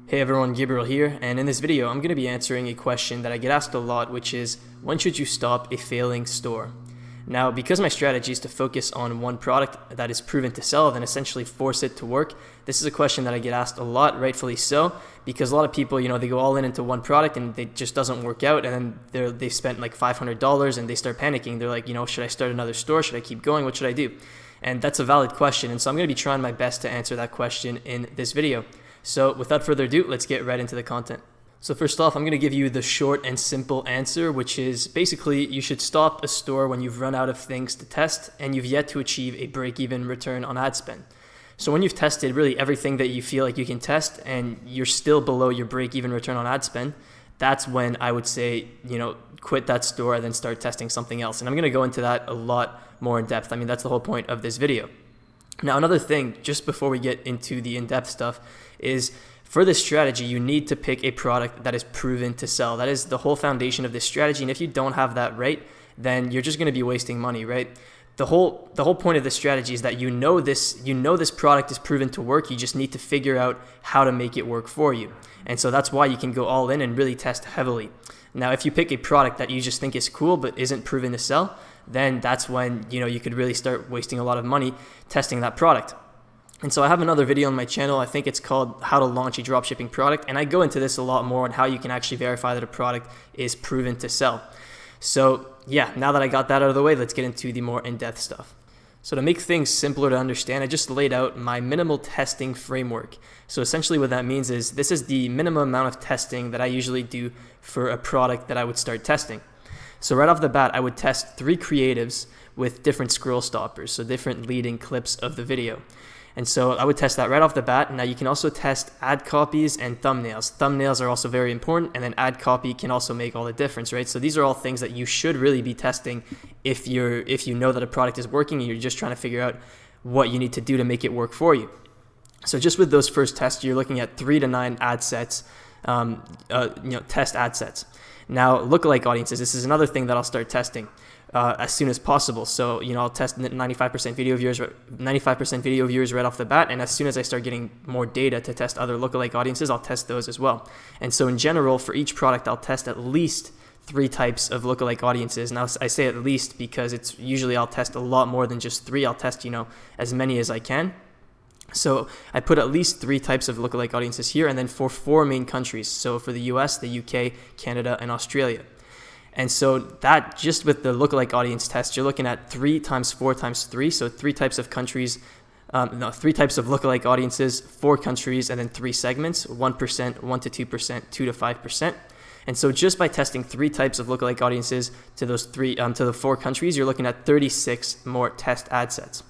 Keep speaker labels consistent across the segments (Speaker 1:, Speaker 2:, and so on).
Speaker 1: Hey everyone, Gabriel here, and in this video I'm going to be answering a question that I get asked a lot, which is, when should you stop a failing store? Now, because my strategy is to focus on one product that is proven to sell and essentially force it to work, this is a question that I get asked a lot, rightfully so, because a lot of people, they go all in into one product and it just doesn't work out, and then they've spent like $500 and they start panicking. They're like, should I start another store? Should I keep going? What should I do? And that's a valid question, and so I'm going to be trying my best to answer that question in this video. So without further ado, let's get right into the content. So first off, I'm going to give you the short and simple answer, which is basically you should stop a store when you've run out of things to test and you've yet to achieve a break-even return on ad spend. So when you've tested really everything that you feel like you can test and you're still below your break-even return on ad spend, that's when I would say, quit that store and then start testing something else. And I'm going to go into that a lot more in depth. I mean, that's the whole point of this video. Now, another thing, just before we get into the in-depth stuff, is for this strategy, you need to pick a product that is proven to sell. That is the whole foundation of this strategy. And if you don't have that right, then you're just going to be wasting money, right? The whole point of this strategy is that this product is proven to work. You just need to figure out how to make it work for you. And so that's why you can go all in and really test heavily. Now, if you pick a product that you just think is cool but isn't proven to sell, then that's when you could really start wasting a lot of money testing that product. And so I have another video on my channel. I think it's called How to Launch a Dropshipping Product, and I go into this a lot more on how you can actually verify that a product is proven to sell. So yeah, now that I got that out of the way, let's get into the more in-depth stuff. So to make things simpler to understand, I just laid out my minimal testing framework. So essentially what that means is this is the minimum amount of testing that I usually do for a product that I would start testing. So right off the bat, I would test 3 creatives with different scroll stoppers, so different leading clips of the video. And so I would test that right off the bat. Now you can also test ad copies and thumbnails. Thumbnails are also very important, and then ad copy can also make all the difference, right? So these are all things that you should really be testing if you know that a product is working and you're just trying to figure out what you need to do to make it work for you. So just with those first tests, you're looking at 3 to 9 ad sets, test ad sets. Now, lookalike audiences, this is another thing that I'll start testing as soon as possible. So, I'll test 95% video viewers right off the bat, and as soon as I start getting more data to test other lookalike audiences, I'll test those as well. And so in general, for each product, I'll test at least 3 types of lookalike audiences. Now, I say at least because it's usually I'll test a lot more than just 3. I'll test, as many as I can. So I put at least 3 types of lookalike audiences here, and then for 4 main countries. So for the US, the UK, Canada, and Australia. And so that, just with the lookalike audience test, you're looking at 3 times 4 times 3. So 3 types of countries, 3 types of lookalike audiences, 4 countries, and then 3 segments, 1%, 1 to 2%, 2 to 5%. And so just by testing 3 types of lookalike audiences to those to the 4 countries, you're looking at 36 more test ad sets.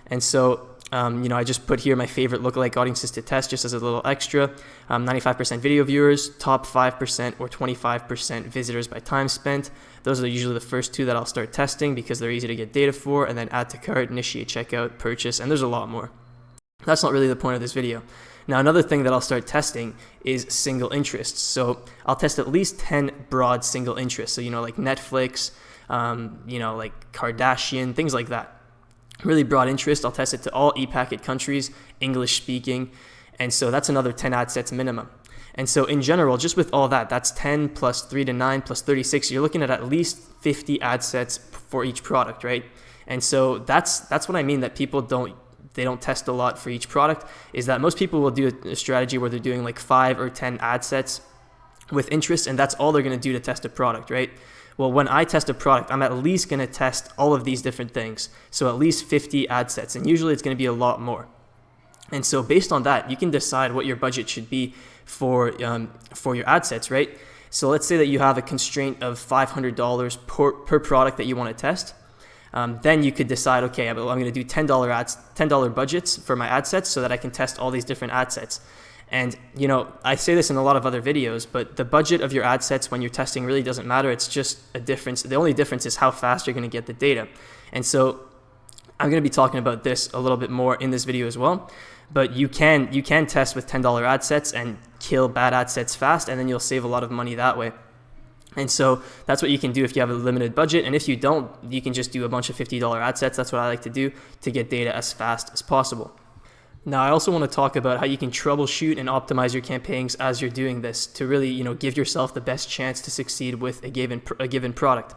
Speaker 1: And so I just put here my favorite lookalike audiences to test just as a little extra. 95% video viewers, top 5% or 25% visitors by time spent. Those are usually the first 2 that I'll start testing because they're easy to get data for, and then add to cart, initiate checkout, purchase, and there's a lot more. That's not really the point of this video. Now, another thing that I'll start testing is single interests. So I'll test at least 10 broad single interests. So, like Netflix, like Kardashian, things like that. Really broad interest. I'll test it to all ePacket countries, English speaking, and so that's another 10 ad sets minimum. And so in general, just with all that, that's 10 plus 3 to 9 plus 36. You're looking at least 50 ad sets for each product, right? And so that's what I mean that people don't test a lot for each product, is that most people will do a strategy where they're doing like 5 or 10 ad sets with interest, and that's all they're going to do to test a product, right? Well, when I test a product, I'm at least going to test all of these different things. So at least 50 ad sets, and usually it's going to be a lot more. And so based on that, you can decide what your budget should be for your ad sets, right? So let's say that you have a constraint of $500 per product that you want to test. Then you could decide, okay, I'm going to do $10 budgets for my ad sets so that I can test all these different ad sets. And, I say this in a lot of other videos, but the budget of your ad sets when you're testing really doesn't matter. It's just a difference. The only difference is how fast you're going to get the data. And so I'm going to be talking about this a little bit more in this video as well. But you can test with $10 ad sets and kill bad ad sets fast, and then you'll save a lot of money that way. And so that's what you can do if you have a limited budget. And if you don't, you can just do a bunch of $50 ad sets. That's what I like to do to get data as fast as possible. Now, I also want to talk about how you can troubleshoot and optimize your campaigns as you're doing this to really, give yourself the best chance to succeed with a given product.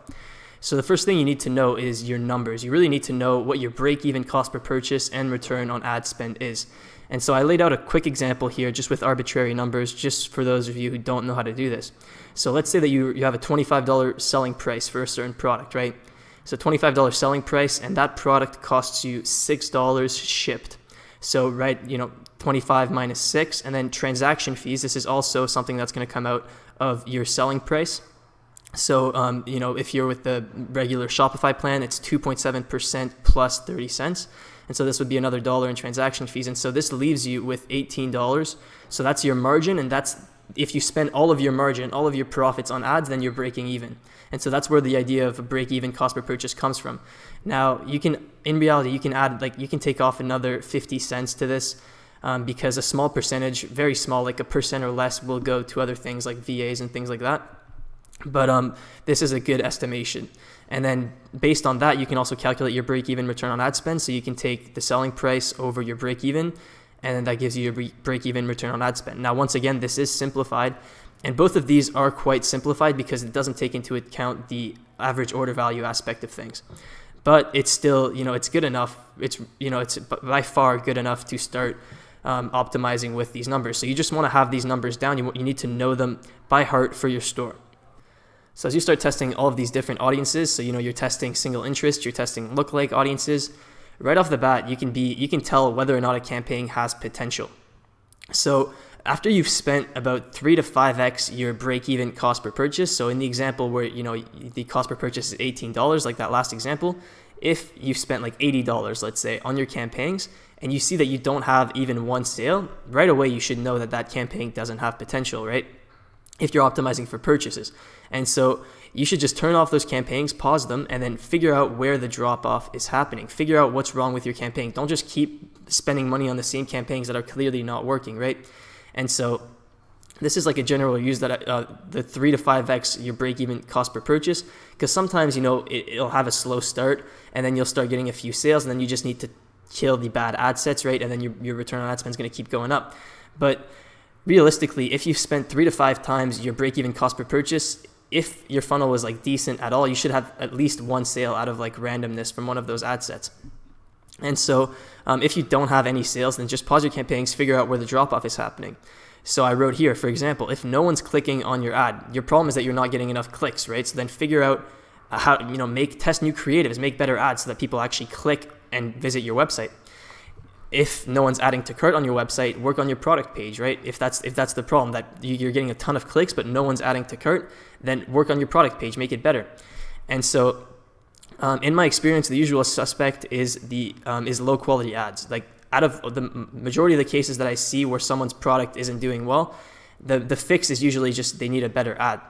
Speaker 1: So the first thing you need to know is your numbers. You really need to know what your break-even cost per purchase and return on ad spend is. And so I laid out a quick example here just with arbitrary numbers, just for those of you who don't know how to do this. So let's say that you have a $25 selling price for a certain product, right? So $25 selling price, and that product costs you $6 shipped. So, right, 25 minus 6, and then transaction fees. This is also something that's going to come out of your selling price. So, if you're with the regular Shopify plan, it's 2.7% plus 30 cents. And so this would be another $1 in transaction fees. And so this leaves you with $18. So that's your margin. And that's, if you spend all of your margin, all of your profits on ads, then you're breaking even. And so that's where the idea of a break-even cost per purchase comes from. Now, in reality, you can add, you can take off another 50 cents to this because a small percentage, very small, like 1% or less, will go to other things like VAs and things like that. But this is a good estimation. And then based on that, you can also calculate your break-even return on ad spend. So you can take the selling price over your break-even, and then that gives you your break-even return on ad spend. Now, once again, this is simplified. And both of these are quite simplified because it doesn't take into account the average order value aspect of things. But it's still, it's good enough. It's by far good enough to start optimizing with these numbers. So you just want to have these numbers down. You need to know them by heart for your store. So as you start testing all of these different audiences, so you're testing single interest, you're testing lookalike audiences, right off the bat, you can tell whether or not a campaign has potential. So after you've spent about 3 to 5x your break-even cost per purchase, so in the example where the cost per purchase is $18, like that last example, if you've spent like $80, let's say, on your campaigns, and you see that you don't have even one sale, right away you should know that campaign doesn't have potential, right? If you're optimizing for purchases. And so you should just turn off those campaigns, pause them, and then figure out where the drop-off is happening. Figure out what's wrong with your campaign. Don't just keep spending money on the same campaigns that are clearly not working, right? And so this is like a general use that the 3 to 5x your break-even cost per purchase, because sometimes, it'll have a slow start, and then you'll start getting a few sales, and then you just need to kill the bad ad sets, right? And then your return on ad spend is going to keep going up. But realistically, if you've spent 3 to 5 times your break-even cost per purchase, if your funnel was decent at all, you should have at least one sale out of randomness from one of those ad sets. And so if you don't have any sales, then just pause your campaigns, figure out where the drop-off is happening. So I wrote here, for example, if no one's clicking on your ad, your problem is that you're not getting enough clicks, right? So then figure out how, test new creatives, make better ads so that people actually click and visit your website. If no one's adding to cart on your website, work on your product page, right? If that's the problem, that you're getting a ton of clicks, but no one's adding to cart, then work on your product page, make it better. And so in my experience, the usual suspect is low quality ads. Out of the majority of the cases that I see where someone's product isn't doing well, the fix is usually just they need a better ad.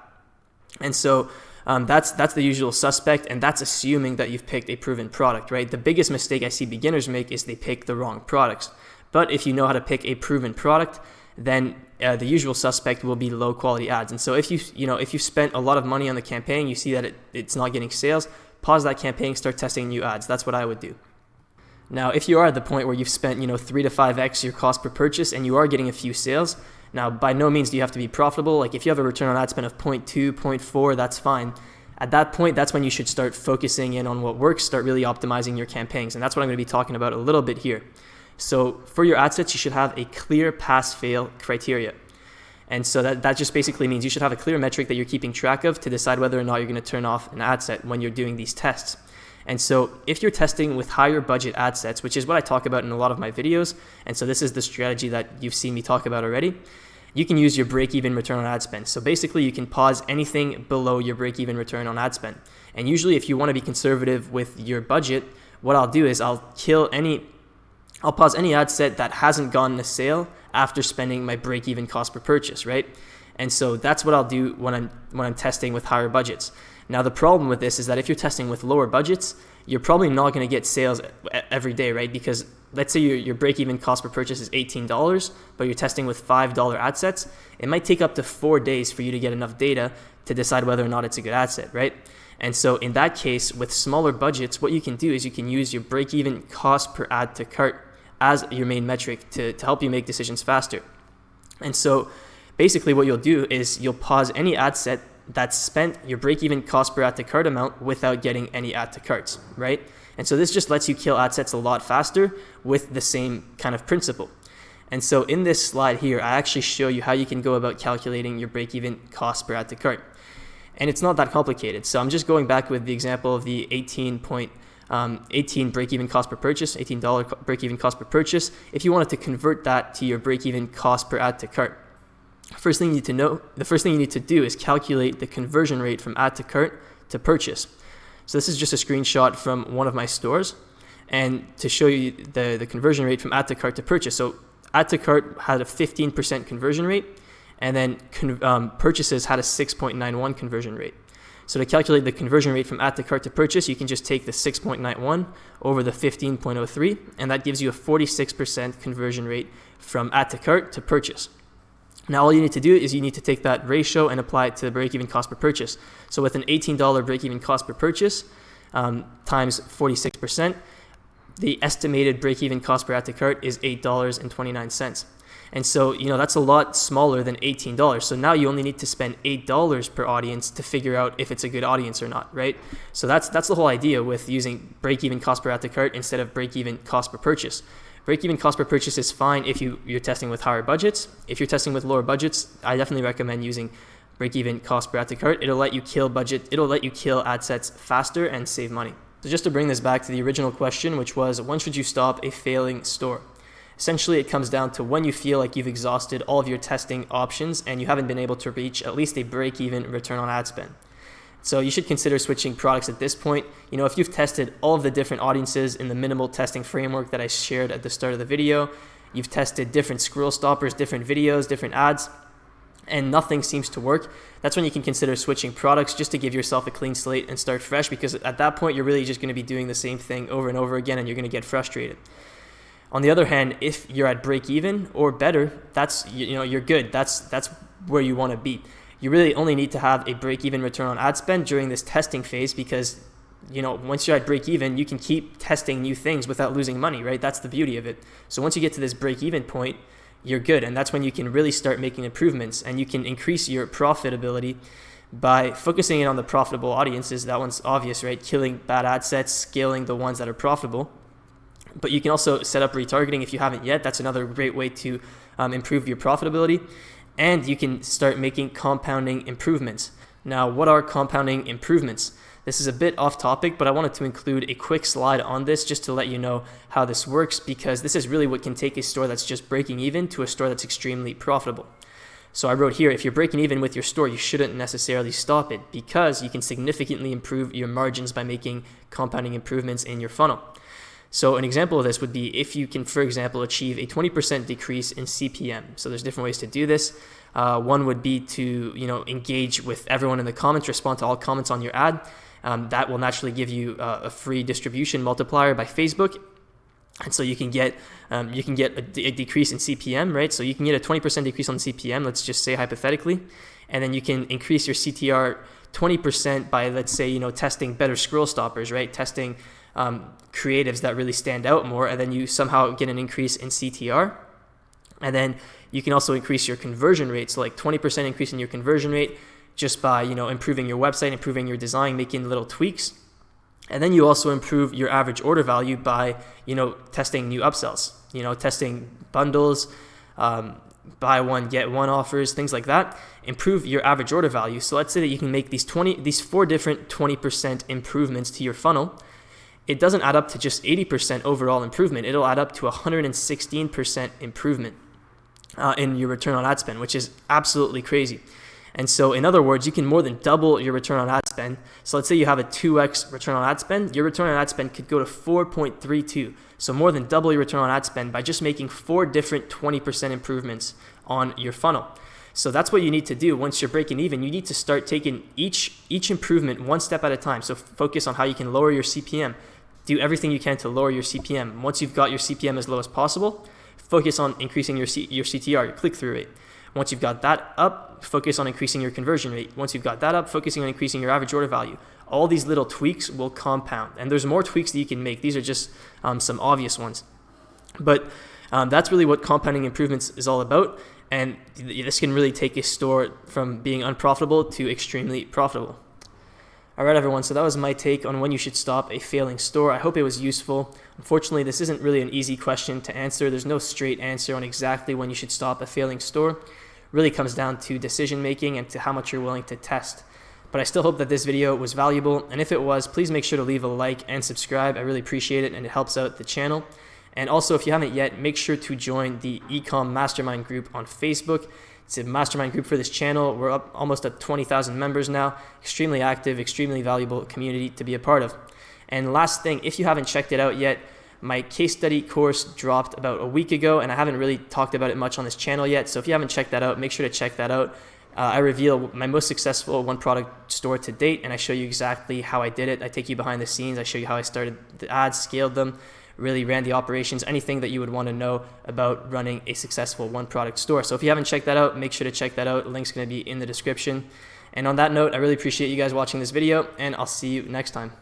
Speaker 1: And so that's the usual suspect, and that's assuming that you've picked a proven product, right? The biggest mistake I see beginners make is they pick the wrong products. But if you know how to pick a proven product, then the usual suspect will be low quality ads. And so if you spent a lot of money on the campaign, you see that it's not getting sales, pause that campaign, start testing new ads. That's what I would do. Now, if you are at the point where you've spent 3 to 5x your cost per purchase and you are getting a few sales, now by no means do you have to be profitable. If you have a return on ad spend of 0.2, 0.4, that's fine. At that point, that's when you should start focusing in on what works, start really optimizing your campaigns. And that's what I'm going to be talking about a little bit here. So for your ad sets, you should have a clear pass-fail criteria. And so that just basically means you should have a clear metric that you're keeping track of to decide whether or not you're going to turn off an ad set when you're doing these tests. And so if you're testing with higher budget ad sets, which is what I talk about in a lot of my videos, and so this is the strategy that you've seen me talk about already, you can use your break-even return on ad spend. So basically you can pause anything below your break-even return on ad spend. And usually if you want to be conservative with your budget, what I'll do is I'll pause any ad set that hasn't gotten a sale after spending my break-even cost per purchase, right? And so that's what I'll do when I'm testing with higher budgets. Now the problem with this is that if you're testing with lower budgets, you're probably not going to get sales every day, right? Because let's say your break-even cost per purchase is $18, but you're testing with $5 ad sets, it might take up to 4 days for you to get enough data to decide whether or not it's a good ad set, right? And so in that case, with smaller budgets, what you can do is you can use your break-even cost per ad to cart as your main metric to help you make decisions faster. And so basically what you'll do is you'll pause any ad set that's spent your break-even cost per add to cart amount without getting any add to carts, right? And so this just lets you kill ad sets a lot faster with the same kind of principle. And so in this slide here, I actually show you how you can go about calculating your break-even cost per add to cart. And it's not that complicated. So I'm just going back with the example of the 18 break-even cost per purchase, $18 break-even cost per purchase. If you wanted to convert that to your break-even cost per add to cart, the first thing you need to do is calculate the conversion rate from add to cart to purchase. So this is just a screenshot from one of my stores, and to show you the conversion rate from add to cart to purchase. So add to cart had a 15% conversion rate, and then purchases had a 6.91 conversion rate. So to calculate the conversion rate from add to cart to purchase, you can just take the 6.91 over the 15.03, and that gives you a 46% conversion rate from add to cart to purchase. Now all you need to do is you need to take that ratio and apply it to the break-even cost per purchase. So with an $18 break-even cost per purchase times 46%, the estimated break-even cost per add to cart is $8.29. And so, that's a lot smaller than $18. So now you only need to spend $8 per audience to figure out if it's a good audience or not, right? So that's the whole idea with using break-even cost per add to cart instead of break-even cost per purchase. Break-even cost per purchase is fine if you're testing with higher budgets. If you're testing with lower budgets, I definitely recommend using break-even cost per add to cart. It'll let you kill ad sets faster and save money. So just to bring this back to the original question, which was, when should you stop a failing store? Essentially, it comes down to when you feel like you've exhausted all of your testing options and you haven't been able to reach at least a break-even return on ad spend. So you should consider switching products at this point. If you've tested all of the different audiences in the minimal testing framework that I shared at the start of the video, you've tested different scroll stoppers, different videos, different ads, and nothing seems to work, that's when you can consider switching products just to give yourself a clean slate and start fresh, because at that point you're really just going to be doing the same thing over and over again and you're going to get frustrated. On the other hand, if you're at break even or better, that's you're good. That's where you want to be. You really only need to have a break-even return on ad spend during this testing phase, because once you're at break-even, you can keep testing new things without losing money, right? That's the beauty of it. So once you get to this break-even point, you're good, and that's when you can really start making improvements, and you can increase your profitability by focusing in on the profitable audiences. That one's obvious, right? Killing bad ad sets, scaling the ones that are profitable. But you can also set up retargeting if you haven't yet. That's another great way to improve your profitability. And you can start making compounding improvements. Now, what are compounding improvements? This is a bit off topic, but I wanted to include a quick slide on this just to let you know how this works, because this is really what can take a store that's just breaking even to a store that's extremely profitable. So I wrote here, if you're breaking even with your store, you shouldn't necessarily stop it, because you can significantly improve your margins by making compounding improvements in your funnel. So an example of this would be if you can, for example, achieve a 20% decrease in CPM. So there's different ways to do this. One would be to engage with everyone in the comments, respond to all comments on your ad. That will naturally give you a free distribution multiplier by Facebook. And so you can get a decrease in CPM, right? So you can get a 20% decrease on CPM, let's just say hypothetically, and then you can increase your CTR 20% by, let's say, testing better scroll stoppers, right? Testing creatives that really stand out more, and then you somehow get an increase in CTR. And then you can also increase your conversion rate, so like 20% increase in your conversion rate just by improving your website, improving your design, making little tweaks. And then you also improve your average order value by testing new upsells, testing bundles, buy one get one offers, things like that. Improve your average order value. So let's say that you can make these 4 different 20% improvements to your funnel. It doesn't add up to just 80% overall improvement. It'll add up to 116% improvement in your return on ad spend, which is absolutely crazy. And so in other words, you can more than double your return on ad spend. So let's say you have a 2x return on ad spend. Your return on ad spend could go to 4.32. So more than double your return on ad spend by just making 4 different 20% improvements on your funnel. So that's what you need to do once you're breaking even. You need to start taking each improvement one step at a time. So focus on how you can lower your CPM. Do everything you can to lower your CPM. Once you've got your CPM as low as possible, focus on increasing your CTR, your click-through rate. Once you've got that up, focus on increasing your conversion rate. Once you've got that up, focusing on increasing your average order value. All these little tweaks will compound. And there's more tweaks that you can make. These are just some obvious ones. But that's really what compounding improvements is all about. And this can really take a store from being unprofitable to extremely profitable. All right, everyone, so that was my take on when you should stop a failing store. I hope it was useful. Unfortunately, this isn't really an easy question to answer. There's no straight answer on exactly when you should stop a failing store. It really comes down to decision making and to how much you're willing to test. But I still hope that this video was valuable, and if it was, please make sure to leave a like and subscribe. I really appreciate it, and it helps out the channel. And also, if you haven't yet, make sure to join the Ecom Mastermind group on Facebook. It's a mastermind group for this channel. We're up almost at 20,000 members now. Extremely active, extremely valuable community to be a part of. And last thing, if you haven't checked it out yet, my case study course dropped about a week ago, and I haven't really talked about it much on this channel yet. So if you haven't checked that out, make sure to check that out. I reveal my most successful one product store to date, and I show you exactly how I did it. I take you behind the scenes. I show you how I started the ads, scaled them, really ran the operations, anything that you would want to know about running a successful one product store. So if you haven't checked that out, make sure to check that out. The link's going to be in the description. And on that note, I really appreciate you guys watching this video, and I'll see you next time.